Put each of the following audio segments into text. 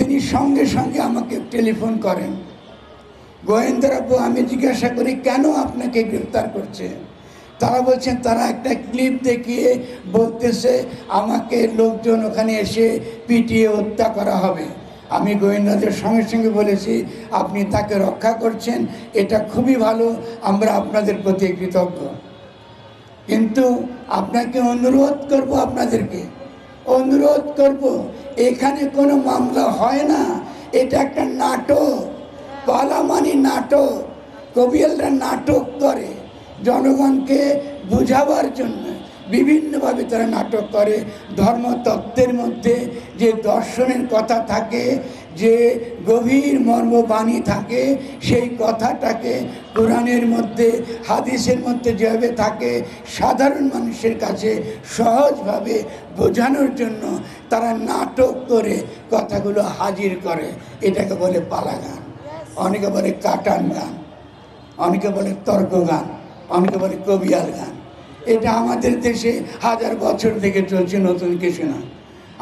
তিনি সঙ্গে সঙ্গে আমাকে টেলিফোন করেন। গোয়েন্দারাবু, আমি জিজ্ঞাসা করি কেন আপনাকে গ্রেফতার করছে? তারা বলছেন তারা একটা ক্লিপ দেখিয়ে বলতেছে আমাকে লোকজন ওখানে এসে পিটিয়ে হত্যা করা হবে। আমি গোয়েন্দাদের সঙ্গে সঙ্গে বলেছি আপনি তাকে রক্ষা করছেন, এটা খুবই ভালো, আমরা আপনাদের প্রতি কৃতজ্ঞ। কিন্তু আপনাকে অনুরোধ করব, আপনাদেরকে অনুরোধ করব, এখানে কোনো মামলা হয় না, এটা একটা নাটক, পালামানি নাটক। কবিয়ালরা নাটক করে জনগণকে বুঝাবার জন্য, বিভিন্নভাবে তারা নাটক করে। ধর্মতত্ত্বের মধ্যে যে দর্শনের কথা থাকে, যে গভীর মর্মবাণী থাকে, সেই কথাটাকে কোরআনের মধ্যে হাদিসের মধ্যে যেভাবে থাকে সাধারণ মানুষের কাছে সহজভাবে বোঝানোর জন্য তারা নাটক করে কথাগুলো হাজির করে। এটাকে বলে পালা গান, অনেকে বলে কাটান গান, অনেকে বলে তর্ক গান, অনেকে বলে কবিয়াল গান। এটা আমাদের দেশে 1000 বছর থেকে চলছে, নতুন কিছু না।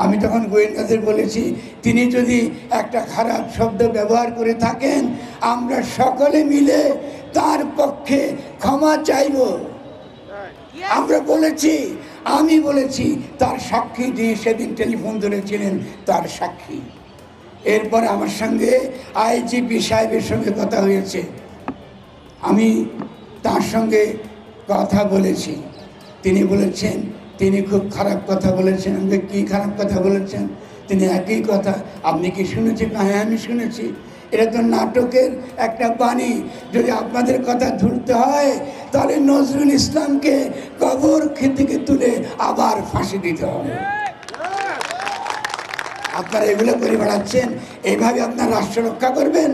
আমি তখন গোয়েন্দাদের বলেছি তিনি যদি একটা খারাপ শব্দ ব্যবহার করে থাকেন আমরা সকলে মিলে তার পক্ষে ক্ষমা চাইব। আমরা বলেছি, আমি বলেছি, তার সাক্ষী দিয়ে সেদিন টেলিফোন ধরেছিলেন তার সাক্ষী। এরপরে আমার সঙ্গে আইজিপি সাহেবের সঙ্গে কথা হয়েছে, আমি তার সঙ্গে কথা বলেছি। তিনি বলেছেন তিনি খুব খারাপ কথা বলেছেন। আমাকে কী খারাপ কথা বলেছেন? তিনি একই কথা, আপনি কি শুনেছেন? হ্যাঁ আমি শুনেছি। এটা তো নাটকের একটা বাণী। যদি আপনাদের কথা ধরতে হয় তাহলে নজরুল ইসলামকে কবর থেকে তুলে আবার ফাঁসি দিতে হবে। আপনারা এগুলো করে বেড়াচ্ছেন, এইভাবে আপনার রাষ্ট্র রক্ষা করবেন?